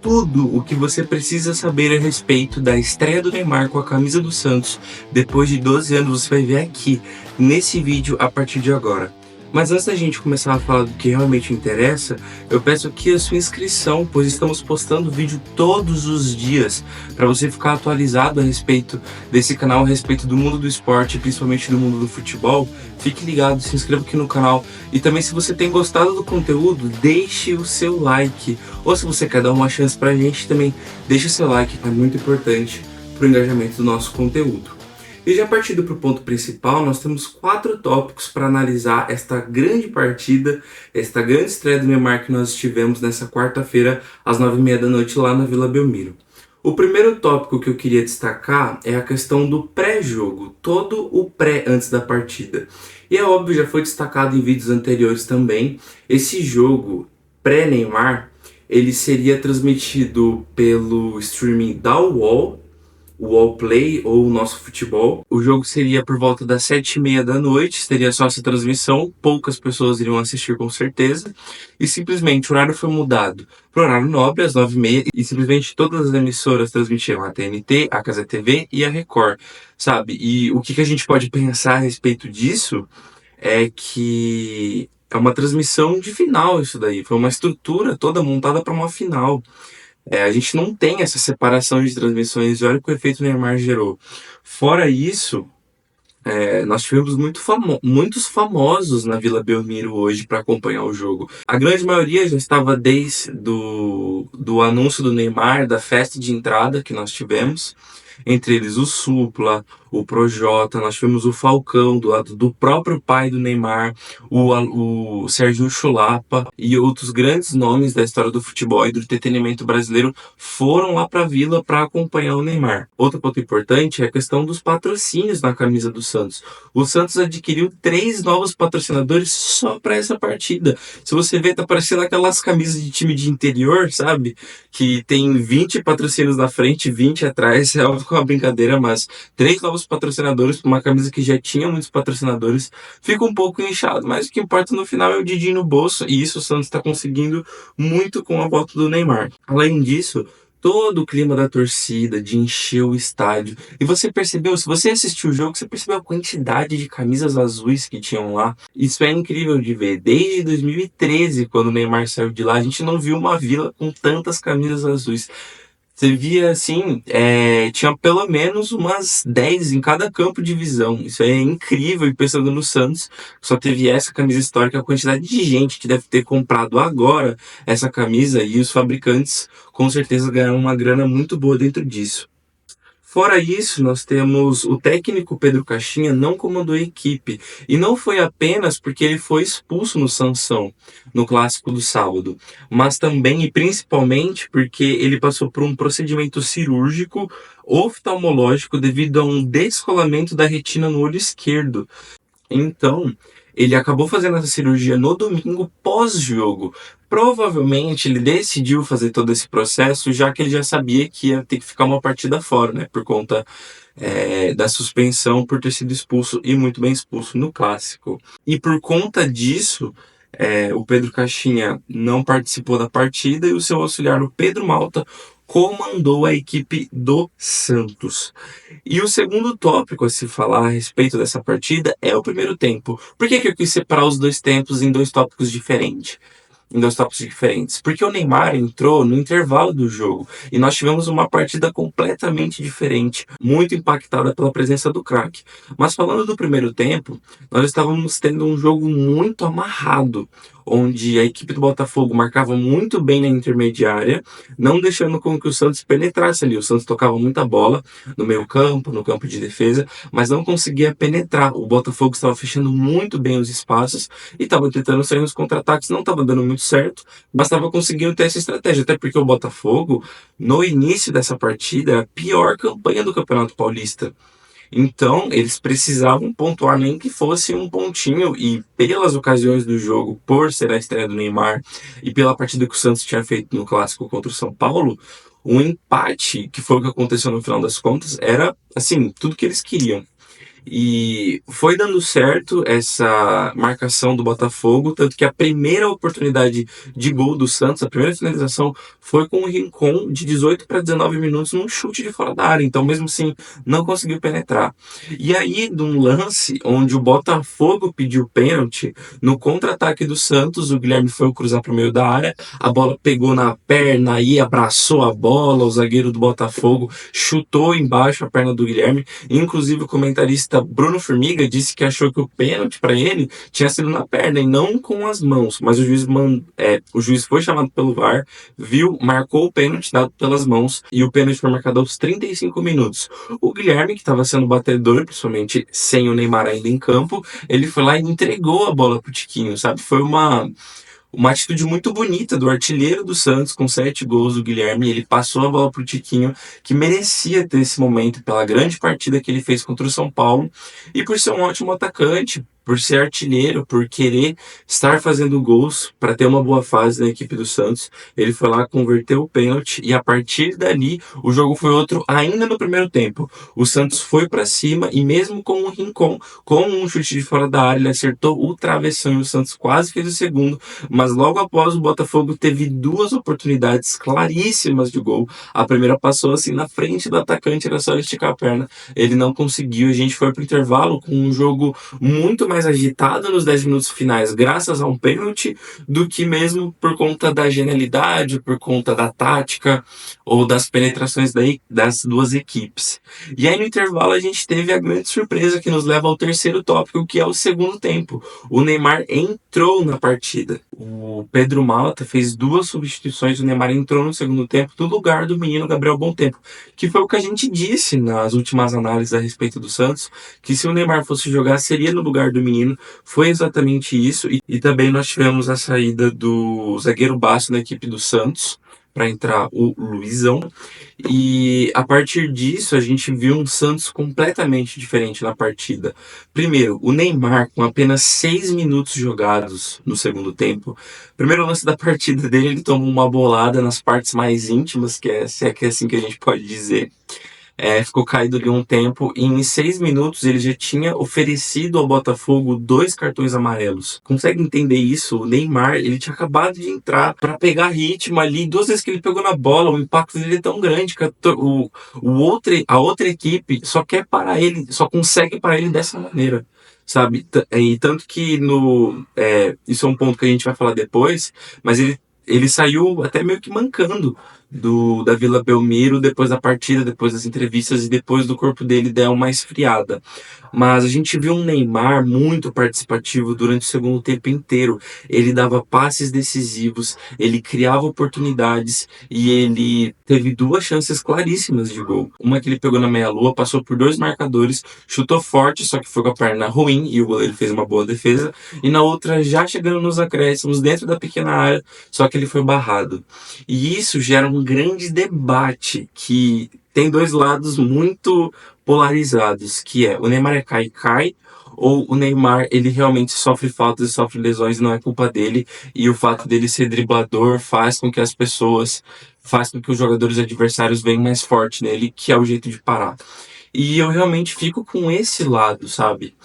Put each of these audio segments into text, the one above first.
tudo o que você precisa saber a respeito da estreia do Neymar com a camisa do Santos depois de 12 anos. Você vai ver aqui nesse vídeo a partir de agora. Mas antes da gente começar a falar do que realmente interessa, eu peço aqui a sua inscrição, pois estamos postando vídeo todos os dias para você ficar atualizado a respeito desse canal, a respeito do mundo do esporte, principalmente do mundo do futebol. Fique ligado, se inscreva aqui no canal e também, se você tem gostado do conteúdo, deixe o seu like, ou se você quer dar uma chance pra gente também, deixe o seu like, é muito importante para o engajamento do nosso conteúdo. E já partindo para o ponto principal, nós temos 4 tópicos para analisar esta grande partida, esta grande estreia do Neymar que nós tivemos nessa quarta-feira, às 9h30 da noite, lá na Vila Belmiro. O primeiro tópico que eu queria destacar é a questão do pré-jogo, todo o pré antes da partida. E é óbvio, já foi destacado em vídeos anteriores também, esse jogo pré-Neymar, ele seria transmitido pelo streaming da UOL, o UOL Play ou o Nosso Futebol. O jogo seria por volta das 7h30 da noite, teria só essa transmissão, poucas pessoas iriam assistir com certeza, e simplesmente o horário foi mudado para o horário nobre, às 9h30, e simplesmente todas as emissoras transmitiram a TNT, a Casa TV e a Record, sabe? E o que a gente pode pensar a respeito disso é que é uma transmissão de final isso daí, foi uma estrutura toda montada para uma final. A gente não tem essa separação de transmissões e olha o que o efeito Neymar gerou. Fora isso, nós tivemos muitos famosos na Vila Belmiro hoje para acompanhar o jogo. A grande maioria já estava desde do anúncio do Neymar, da festa de entrada que nós tivemos. Entre eles o Supla, o Projota, nós tivemos o Falcão, do lado do próprio pai do Neymar, o Serginho Chulapa e outros grandes nomes da história do futebol e do entretenimento brasileiro foram lá para a Vila para acompanhar o Neymar. Outro ponto importante é a questão dos patrocínios na camisa do Santos. O Santos adquiriu 3 novos patrocinadores só para essa partida. Se você ver, tá parecendo aquelas camisas de time de interior, sabe? Que tem 20 patrocínios na frente, 20 atrás. É óbvio que é uma brincadeira, mas 3 novos patrocinadores para uma camisa que já tinha muitos patrocinadores fica um pouco inchado, mas o que importa no final é o din-din no bolso, e isso o Santos está conseguindo muito com a volta do Neymar. Além disso, todo o clima da torcida, de encher o estádio. E você percebeu, se você assistiu o jogo, você percebeu a quantidade de camisas azuis que tinham lá. Isso é incrível de ver. Desde 2013, quando o Neymar saiu de lá, a gente não viu uma vila com tantas camisas azuis. Você via assim, tinha pelo menos umas 10 em cada campo de visão. Isso é incrível. E pensando no Santos, só teve essa camisa histórica, a quantidade de gente que deve ter comprado agora essa camisa, e os fabricantes com certeza ganharam uma grana muito boa dentro disso. Fora isso, nós temos o técnico Pedro Caixinha não comandou a equipe, e não foi apenas porque ele foi expulso no Sansão, no clássico do sábado, mas também e principalmente porque ele passou por um procedimento cirúrgico oftalmológico devido a um descolamento da retina no olho esquerdo. Então, ele acabou fazendo essa cirurgia no domingo pós-jogo. Provavelmente ele decidiu fazer todo esse processo, já que ele já sabia que ia ter que ficar uma partida fora, né? Por conta da suspensão por ter sido expulso, e muito bem expulso, no clássico. E por conta disso, o Pedro Caixinha não participou da partida e o seu auxiliar, o Pedro Malta, comandou a equipe do Santos. E o segundo tópico a se falar a respeito dessa partida é o primeiro tempo. Por que eu quis separar os dois tempos em dois tópicos diferentes? Porque o Neymar entrou no intervalo do jogo e nós tivemos uma partida completamente diferente, muito impactada pela presença do craque. Mas falando do primeiro tempo, nós estávamos tendo um jogo muito amarrado, onde a equipe do Botafogo marcava muito bem na intermediária, não deixando com que o Santos penetrasse ali. O Santos tocava muita bola no meio campo, no campo de defesa, mas não conseguia penetrar. O Botafogo estava fechando muito bem os espaços e estava tentando sair nos contra-ataques, não estava dando muito certo, mas estava conseguindo ter essa estratégia, até porque o Botafogo, no início dessa partida, era a pior campanha do Campeonato Paulista. Então, eles precisavam pontuar, nem que fosse um pontinho, e pelas ocasiões do jogo, por ser a estreia do Neymar, e pela partida que o Santos tinha feito no Clássico contra o São Paulo, um empate, que foi o que aconteceu no final das contas, era, assim, tudo que eles queriam. E foi dando certo essa marcação do Botafogo, tanto que a primeira oportunidade de gol do Santos, a primeira finalização, foi com o Rincon de 18 para 19 minutos num chute de fora da área. Então, mesmo assim, não conseguiu penetrar. E aí, num lance onde o Botafogo pediu pênalti, no contra-ataque do Santos, o Guilherme foi cruzar para o meio da área, a bola pegou na perna e abraçou a bola, o zagueiro do Botafogo chutou embaixo a perna do Guilherme. Inclusive, o comentarista Bruno Formiga disse que achou que o pênalti para ele tinha sido na perna e não com as mãos, mas o juiz foi chamado pelo VAR, viu, marcou o pênalti dado pelas mãos e o pênalti foi marcado aos 35 minutos. O Guilherme, que estava sendo batedor, principalmente sem o Neymar ainda em campo, ele foi lá e entregou a bola pro Tiquinho, sabe? Foi uma atitude muito bonita do artilheiro do Santos, com 7 gols, o Guilherme. Ele passou a bola pro Tiquinho, que merecia ter esse momento pela grande partida que ele fez contra o São Paulo e por ser um ótimo atacante, por ser artilheiro, por querer estar fazendo gols para ter uma boa fase na equipe do Santos. Ele foi lá, converteu o pênalti e a partir dali o jogo foi outro ainda no primeiro tempo. O Santos foi para cima e mesmo com o Rincon, com um chute de fora da área, ele acertou o travessão e o Santos quase fez o segundo, mas logo após o Botafogo teve 2 oportunidades claríssimas de gol. A primeira passou assim na frente do atacante, era só ele esticar a perna. Ele não conseguiu, a gente foi pro intervalo com um jogo muito mais agitado nos 10 minutos finais, graças a um pênalti, do que mesmo por conta da genialidade, por conta da tática ou das penetrações das 2 equipes. E aí no intervalo a gente teve a grande surpresa que nos leva ao terceiro tópico, que é o segundo tempo. O Neymar entrou na partida. O Pedro Malta fez 2 substituições, o Neymar entrou no segundo tempo no lugar do menino Gabriel Bontempo, que foi o que a gente disse nas últimas análises a respeito do Santos, que se o Neymar fosse jogar seria no lugar do menino. Foi exatamente isso, e também nós tivemos a saída do zagueiro Basso na equipe do Santos para entrar o Luizão, e a partir disso a gente viu um Santos completamente diferente na partida. Primeiro, o Neymar, com apenas 6 minutos jogados no segundo tempo, primeiro lance da partida dele, ele tomou uma bolada nas partes mais íntimas, se é que é assim que a gente pode dizer. Ficou caído ali um tempo e em 6 minutos ele já tinha oferecido ao Botafogo 2 cartões amarelos. Consegue entender isso? O Neymar, ele tinha acabado de entrar para pegar ritmo ali, 2 vezes que ele pegou na bola, o impacto dele é tão grande que a outra equipe só quer parar ele, só consegue parar ele dessa maneira, sabe? E tanto que isso é um ponto que a gente vai falar depois, mas ele saiu até meio que mancando da Vila Belmiro depois da partida, depois das entrevistas e depois do corpo dele der uma esfriada. Mas a gente viu um Neymar muito participativo durante o segundo tempo inteiro. Ele dava passes decisivos, ele criava oportunidades e ele teve 2 chances claríssimas de gol. Uma que ele pegou na meia-lua, passou por 2 marcadores, chutou forte, só que foi com a perna ruim e o goleiro fez uma boa defesa. E na outra, já chegando nos acréscimos, dentro da pequena área, só que ele foi barrado. E isso gera um grande debate que tem 2 lados muito polarizados, que é o Neymar cai ou o Neymar ele realmente sofre faltas e sofre lesões e não é culpa dele, e o fato dele ser driblador faz com que os jogadores adversários venham mais forte nele, que é o jeito de parar. E eu realmente fico com esse lado, sabe?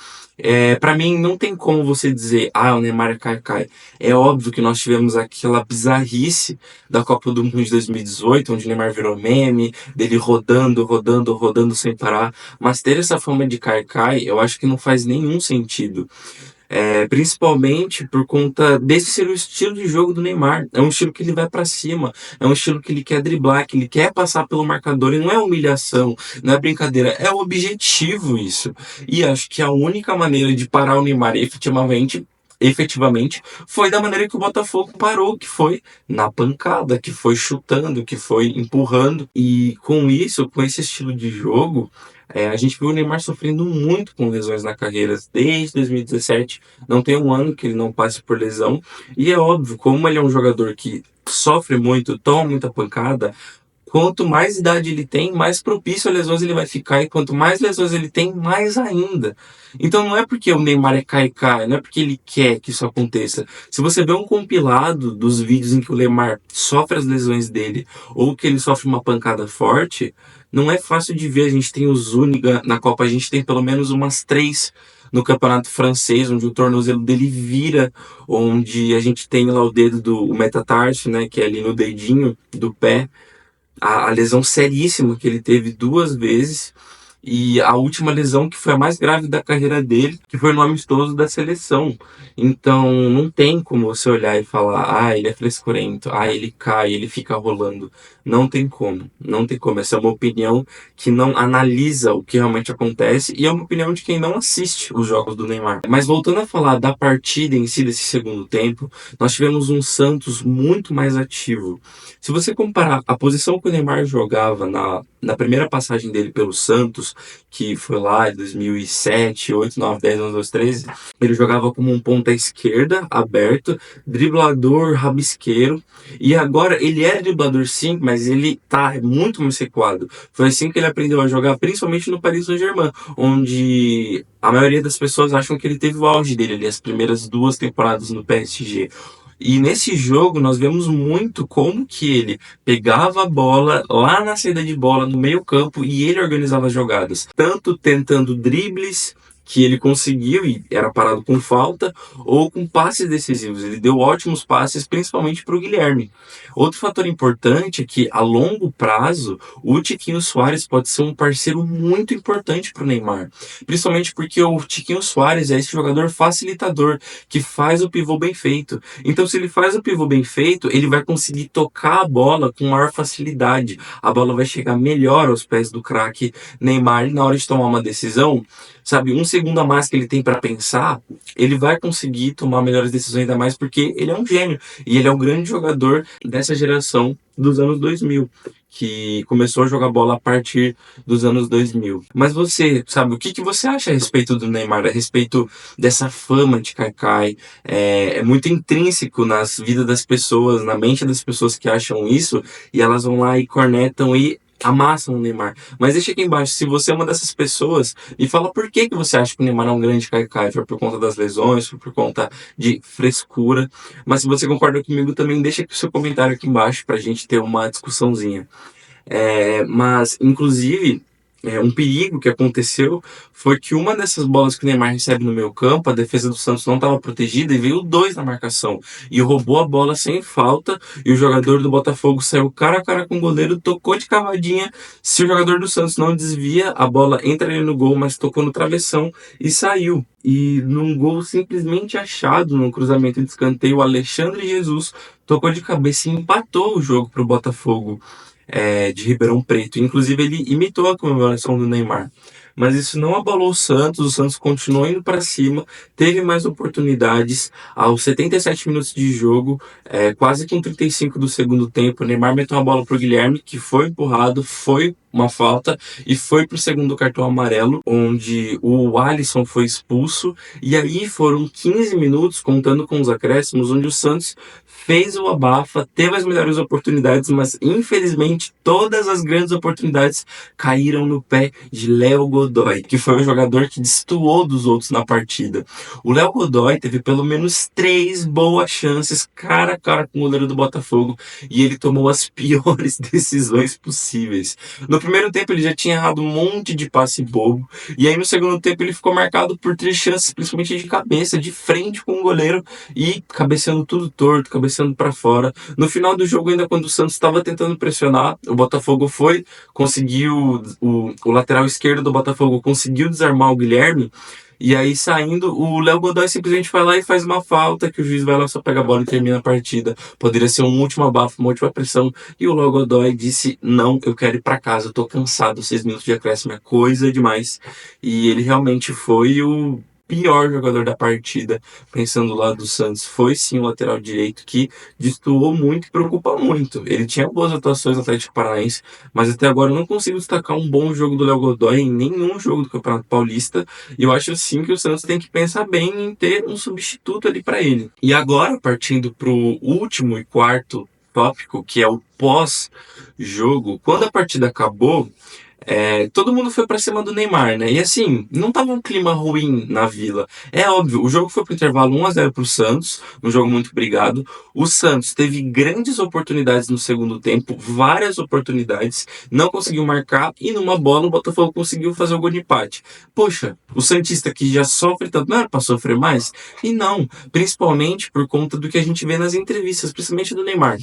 Para mim, não tem como você dizer, o Neymar cai. É óbvio que nós tivemos aquela bizarrice da Copa do Mundo de 2018, onde o Neymar virou meme, dele rodando sem parar. Mas ter essa fama de cai, eu acho que não faz nenhum sentido. Principalmente por conta desse ser o estilo de jogo do Neymar. É um estilo que ele vai pra cima, é um estilo que ele quer driblar, que ele quer passar pelo marcador, e não é humilhação, não é brincadeira, é o objetivo isso. E acho que a única maneira de parar o Neymar efetivamente foi da maneira que o Botafogo parou, que foi na pancada, que foi chutando, que foi empurrando. E com isso, com esse estilo de jogo, a gente viu o Neymar sofrendo muito com lesões na carreira desde 2017. Não tem um ano que ele não passe por lesão. E é óbvio, como ele é um jogador que sofre muito, toma muita pancada, Quanto mais idade ele tem, mais propício a lesões ele vai ficar, e quanto mais lesões ele tem, mais ainda. Então não é porque o Neymar é cai-cai, não é porque ele quer que isso aconteça. Se você vê um compilado dos vídeos em que o Neymar sofre as lesões dele, ou que ele sofre uma pancada forte, não é fácil de ver. A gente tem o Zúñiga na Copa, a gente tem pelo menos umas 3 no campeonato francês, onde o tornozelo dele vira, onde a gente tem lá o dedo o metatarso, né, que é ali no dedinho do pé, a lesão seríssima que ele teve 2 vezes, e a última lesão que foi a mais grave da carreira dele, que foi no amistoso da seleção. Então não tem como você olhar e falar, ele é frescurento, ele cai, ele fica rolando. Não tem como, não tem como. Essa é uma opinião que não analisa o que realmente acontece, e é uma opinião de quem não assiste os jogos do Neymar. Mas voltando a falar da partida em si, desse segundo tempo, nós tivemos um Santos muito mais ativo. Se você comparar a posição que o Neymar jogava na primeira passagem dele pelo Santos, que foi lá em 2007, 8, 9, 10, 11, 12, 13, ele jogava como um ponta esquerda, aberto, driblador, rabisqueiro, e agora ele é driblador sim, mas ele tá muito mais recuado. Foi assim que ele aprendeu a jogar, principalmente no Paris Saint-Germain, onde a maioria das pessoas acham que ele teve o auge dele ali, as primeiras 2 temporadas no PSG. E nesse jogo nós vemos muito como que ele pegava a bola lá na saída de bola, no meio campo, e ele organizava as jogadas. Tanto tentando dribles, que ele conseguiu e era parado com falta, ou com passes decisivos. Ele deu ótimos passes, principalmente para o Guilherme. Outro fator importante é que, a longo prazo, o Tiquinho Soares pode ser um parceiro muito importante para o Neymar. Principalmente porque o Tiquinho Soares é esse jogador facilitador, que faz o pivô bem feito. Então, se ele faz o pivô bem feito, ele vai conseguir tocar a bola com maior facilidade. A bola vai chegar melhor aos pés do craque Neymar, e na hora de tomar uma decisão, sabe, um segundo a mais que ele tem para pensar, ele vai conseguir tomar melhores decisões, ainda mais porque ele é um gênio. E ele é um grande jogador dessa geração dos anos 2000, que começou a jogar bola a partir dos anos 2000. Mas você, sabe, o que você acha a respeito do Neymar, a respeito dessa fama de Kaká? É muito intrínseco nas vidas das pessoas, na mente das pessoas que acham isso, e elas vão lá e cornetam e amassam o Neymar. Mas deixa aqui embaixo, se você é uma dessas pessoas, e fala por que você acha que o Neymar é um grande Kaká. Foi por conta das lesões, foi por conta de frescura. Mas se você concorda comigo também, deixa aqui o seu comentário aqui embaixo pra gente ter uma discussãozinha. Mas, inclusive, um perigo que aconteceu foi que uma dessas bolas que o Neymar recebe no meio campo, a defesa do Santos não estava protegida e veio 2 na marcação. E roubou a bola sem falta, e o jogador do Botafogo saiu cara a cara com o goleiro, tocou de cavadinha. Se o jogador do Santos não desvia, a bola entra ali no gol, mas tocou no travessão e saiu. E num gol simplesmente achado, num cruzamento de escanteio, o Alexandre Jesus tocou de cabeça e empatou o jogo para o Botafogo de Ribeirão Preto. Inclusive, ele imitou a comemoração do Neymar. Mas isso não abalou o Santos continuou indo para cima, teve mais oportunidades. Aos 77 minutos de jogo, quase com 35 do segundo tempo, o Neymar meteu uma bola para o Guilherme, que foi empurrado, foi uma falta, e foi para o segundo cartão amarelo, onde o Alisson foi expulso. E aí foram 15 minutos, contando com os acréscimos, onde o Santos fez o abafa, teve as melhores oportunidades, mas infelizmente todas as grandes oportunidades caíram no pé de Léo Godoy, que foi o jogador que destoou dos outros na partida. O Léo Godoy teve pelo menos 3 boas chances cara a cara com o goleiro do Botafogo, e ele tomou as piores decisões possíveis. No primeiro tempo ele já tinha errado um monte de passe bobo, e aí no segundo tempo ele ficou marcado por 3 chances, principalmente de cabeça, de frente com o goleiro, e cabeceando tudo torto, cabeceando para fora. No final do jogo, ainda quando o Santos estava tentando pressionar, o Botafogo conseguiu, o lateral esquerdo do Botafogo conseguiu desarmar o Guilherme, e aí saindo, o Léo Godoy simplesmente vai lá e faz uma falta, que o juiz vai lá, só pega a bola e termina a partida. Poderia ser um último abafo, uma última pressão, e o Léo Godoy disse, não, eu quero ir para casa, eu tô cansado, 6 minutos de acréscimo é coisa demais. E ele realmente foi o pior jogador da partida, pensando do lado do Santos. Foi sim o lateral direito, que destoou muito e preocupa muito. Ele tinha boas atuações no Atlético Paranaense, mas até agora eu não consigo destacar um bom jogo do Léo Godoy em nenhum jogo do Campeonato Paulista, e eu acho sim que o Santos tem que pensar bem em ter um substituto ali para ele. E agora, partindo pro último e quarto tópico, que é o pós jogo, quando a partida acabou, todo mundo foi pra cima do Neymar, né? E assim, não tava um clima ruim na Vila. É óbvio, o jogo foi pro intervalo 1-0 pro Santos, um jogo muito brigado. O Santos teve grandes oportunidades no segundo tempo, várias oportunidades, não conseguiu marcar e numa bola o Botafogo conseguiu fazer o gol de empate. Poxa, o Santista que já sofre tanto, não era pra sofrer mais? E não, principalmente por conta do que a gente vê nas entrevistas, principalmente do Neymar.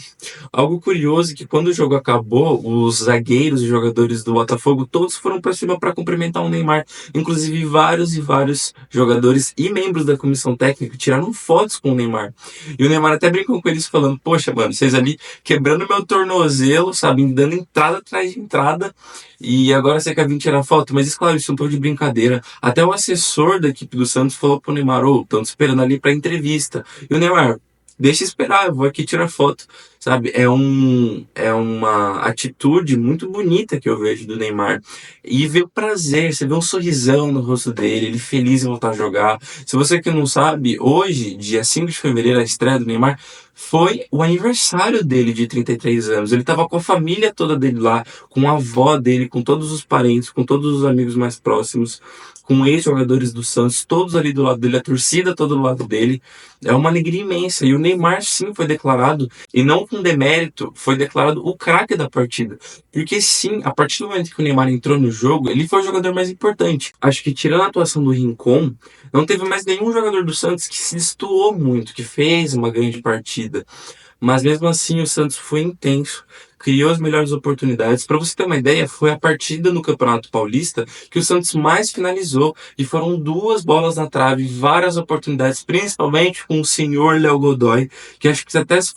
Algo curioso é que quando o jogo acabou, os zagueiros e jogadores do Botafogo todos foram para cima para cumprimentar o Neymar. Inclusive, vários e vários jogadores e membros da comissão técnica tiraram fotos com o Neymar. E o Neymar até brincou com eles falando: Poxa, mano, vocês ali quebrando meu tornozelo, sabe? Dando entrada atrás de entrada. E agora você quer vir tirar foto? Mas, claro, isso é um pouco de brincadeira. Até o assessor da equipe do Santos falou pro Neymar: Ô, estão te esperando ali pra entrevista. E o Neymar: Deixa esperar, eu vou aqui tirar foto, sabe? É uma atitude muito bonita que eu vejo do Neymar. E ver o prazer, você vê um sorrisão no rosto dele, ele feliz em voltar a jogar. Se você que não sabe, hoje, dia 5 de fevereiro, a estreia do Neymar, foi o aniversário dele de 33 anos. Ele tava com a família toda dele lá, com a avó dele, com todos os parentes, com todos os amigos mais próximos, com ex-jogadores do Santos, todos ali do lado dele, a torcida toda do lado dele. É uma alegria imensa. E o Neymar, sim, foi declarado, e não com demérito, foi declarado o craque da partida. Porque, sim, a partir do momento que o Neymar entrou no jogo, ele foi o jogador mais importante. Acho que, tirando a atuação do Rincon, não teve mais nenhum jogador do Santos que se destoou muito, que fez uma grande partida. Mas mesmo assim o Santos foi intenso, criou as melhores oportunidades. Para você ter uma ideia, foi a partida no Campeonato Paulista que o Santos mais finalizou e foram 2 bolas na trave, várias oportunidades, principalmente com o senhor Léo Godoy, que acho que até se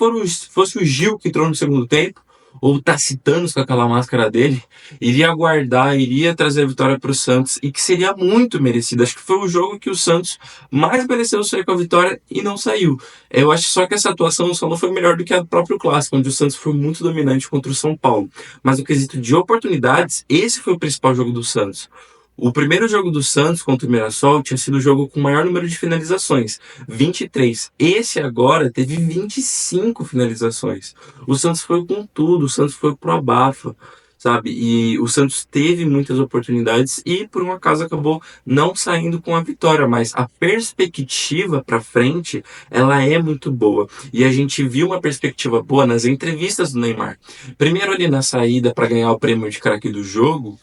fosse o Gil que entrou no segundo tempo, ou o Taciano com aquela máscara dele, iria aguardar, iria trazer a vitória para o Santos e que seria muito merecido. Acho que foi o jogo que o Santos mais mereceu sair com a vitória e não saiu. Eu acho só que essa atuação só não foi melhor do que a do próprio clássico, onde o Santos foi muito dominante contra o São Paulo. Mas no quesito de oportunidades, esse foi o principal jogo do Santos. O primeiro jogo do Santos contra o Mirassol tinha sido o jogo com o maior número de finalizações, 23. Esse agora teve 25 finalizações. O Santos foi com tudo, o Santos foi pro abafa, sabe? E o Santos teve muitas oportunidades e por um acaso acabou não saindo com a vitória, mas a perspectiva para frente, ela é muito boa. E a gente viu uma perspectiva boa nas entrevistas do Neymar. Primeiro ali na saída para ganhar o prêmio de craque do jogo,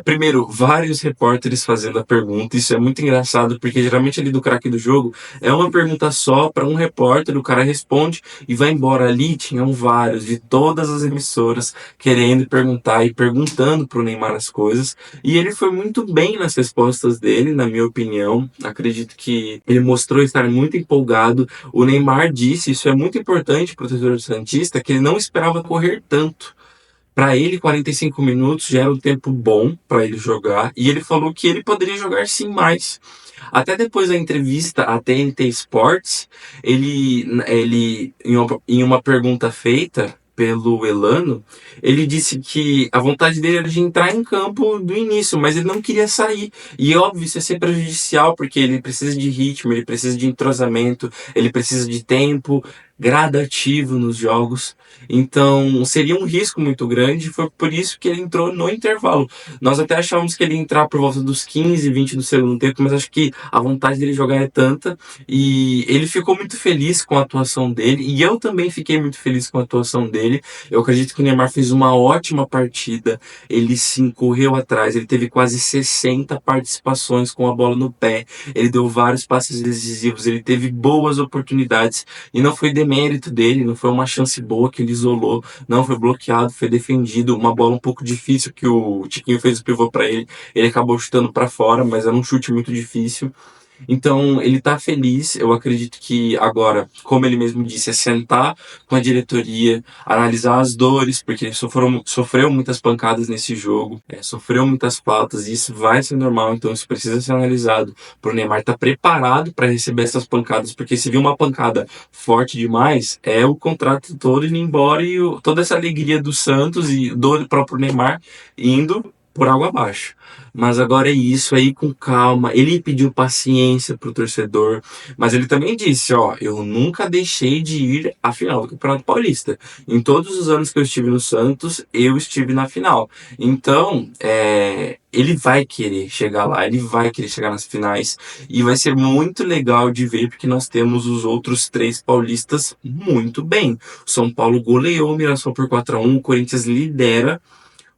primeiro, vários repórteres fazendo a pergunta. Isso é muito engraçado, porque geralmente ali do craque do jogo é uma pergunta só para um repórter, o cara responde e vai embora. Ali tinham vários de todas as emissoras querendo perguntar e perguntando pro Neymar as coisas. E ele foi muito bem nas respostas dele, na minha opinião. Acredito que ele mostrou estar muito empolgado. O Neymar disse, isso é muito importante pro torcedor santista, que ele não esperava correr tanto. Para ele, 45 minutos já era um tempo bom para ele jogar, e ele falou que ele poderia jogar sim mais. Até depois da entrevista à TNT Sports, ele em uma pergunta feita pelo Elano, ele disse que a vontade dele era de entrar em campo do início, mas ele não queria sair. E óbvio, isso é sempre prejudicial, porque ele precisa de ritmo, ele precisa de entrosamento, ele precisa de tempo gradativo nos jogos. Então, seria um risco muito grande, foi por isso que ele entrou no intervalo. Nós até achávamos que ele ia entrar por volta dos 15, 20 do segundo tempo, mas acho que a vontade dele jogar é tanta e ele ficou muito feliz com a atuação dele e eu também fiquei muito feliz com a atuação dele. Eu acredito que o Neymar fez uma ótima partida, ele sim correu atrás, ele teve quase 60 participações com a bola no pé, ele deu vários passes decisivos, ele teve boas oportunidades e não foi demérito dele, não foi uma chance boa que ele isolou, não foi bloqueado, foi defendido, uma bola um pouco difícil que o Tiquinho fez o pivô para ele acabou chutando para fora, mas era um chute muito difícil. Então, ele tá feliz. Eu acredito que agora, como ele mesmo disse, é sentar com a diretoria, analisar as dores, porque ele sofreu muitas pancadas nesse jogo, sofreu muitas faltas, e isso vai ser normal, então isso precisa ser analisado. Pro Neymar estar preparado para receber essas pancadas, porque se vir uma pancada forte demais, é o contrato todo indo embora e toda essa alegria do Santos e do próprio Neymar indo por água abaixo. Mas agora é isso aí com calma. Ele pediu paciência pro torcedor, mas ele também disse, ó, eu nunca deixei de ir à final do Campeonato Paulista. Em todos os anos que eu estive no Santos, eu estive na final. Então, ele vai querer chegar lá, ele vai querer chegar nas finais e vai ser muito legal de ver porque nós temos os outros três paulistas muito bem. O São Paulo goleou o Mirassol por 4-1, o Corinthians lidera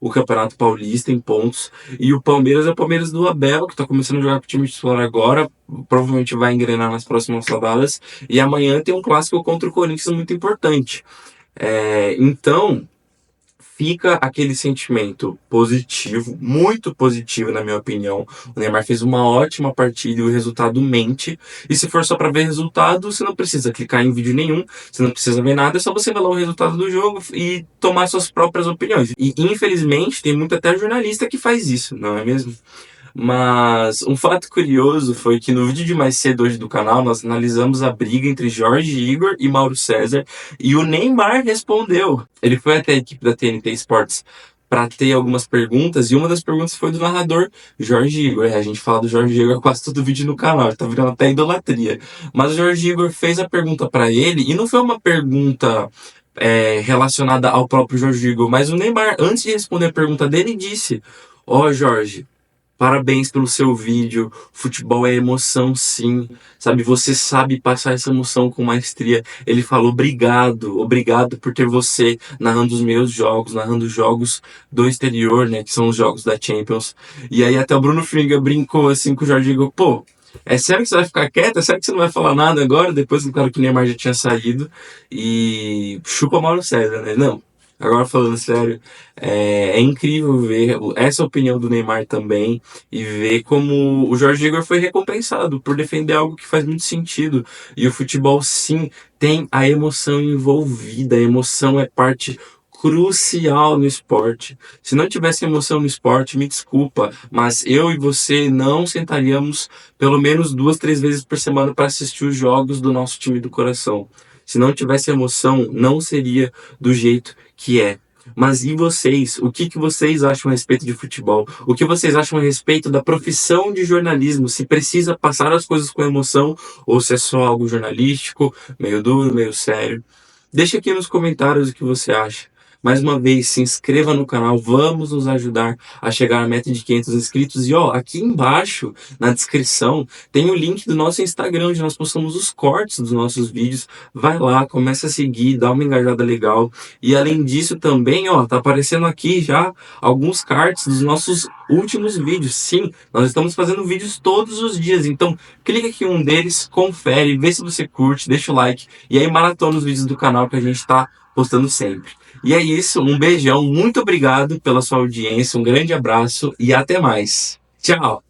o Campeonato Paulista em pontos. E o Palmeiras é o Palmeiras do Abel, que tá começando a jogar com o time titular agora. Provavelmente vai engrenar nas próximas rodadas. E amanhã tem um clássico contra o Corinthians muito importante. Então, fica aquele sentimento positivo, muito positivo na minha opinião. O Neymar fez uma ótima partida e o resultado mente. E se for só para ver resultado, você não precisa clicar em vídeo nenhum, você não precisa ver nada, é só você ver lá o resultado do jogo e tomar suas próprias opiniões. E infelizmente tem muito até jornalista que faz isso, não é mesmo? Mas um fato curioso foi que no vídeo de mais cedo hoje do canal nós analisamos a briga entre Jorge Igor e Mauro César e o Neymar respondeu. Ele foi até a equipe da TNT Sports para ter algumas perguntas e uma das perguntas foi do narrador Jorge Igor. A gente fala do Jorge Igor quase todo vídeo no canal, tá virando até idolatria. Mas o Jorge Igor fez a pergunta para ele e não foi uma pergunta relacionada ao próprio Jorge Igor, mas o Neymar, antes de responder a pergunta dele, disse: Ó, Jorge, parabéns pelo seu vídeo. Futebol é emoção, sim. Sabe, você sabe passar essa emoção com maestria. Ele falou obrigado por ter você narrando os meus jogos, narrando jogos do exterior, né, que são os jogos da Champions. E aí até o Bruno Finga brincou assim com o Jorge Igor, pô, é sério que você vai ficar quieto? É sério que você não vai falar nada agora? Depois do cara que o Neymar já tinha saído. E chupa Mauro César, né? Não. Agora falando sério, é incrível ver essa opinião do Neymar também e ver como o Jorge Igor foi recompensado por defender algo que faz muito sentido. E o futebol, sim, tem a emoção envolvida. A emoção é parte crucial no esporte. Se não tivesse emoção no esporte, me desculpa, mas eu e você não sentaríamos pelo menos 2, 3 vezes por semana para assistir os jogos do nosso time do coração. Se não tivesse emoção, não seria do jeito que é. Mas e vocês? O que vocês acham a respeito de futebol? O que vocês acham a respeito da profissão de jornalismo? Se precisa passar as coisas com emoção ou se é só algo jornalístico, meio duro, meio sério? Deixa aqui nos comentários o que você acha. Mais uma vez, se inscreva no canal, vamos nos ajudar a chegar à meta de 500 inscritos. E ó, aqui embaixo, na descrição, tem o link do nosso Instagram, onde nós postamos os cortes dos nossos vídeos. Vai lá, começa a seguir, dá uma engajada legal. E além disso também, ó, tá aparecendo aqui já alguns cards dos nossos últimos vídeos. Sim, nós estamos fazendo vídeos todos os dias, então clica aqui em um deles, confere, vê se você curte, deixa o like e aí maratona os vídeos do canal que a gente tá postando sempre. E é isso, um beijão, muito obrigado pela sua audiência, um grande abraço e até mais. Tchau!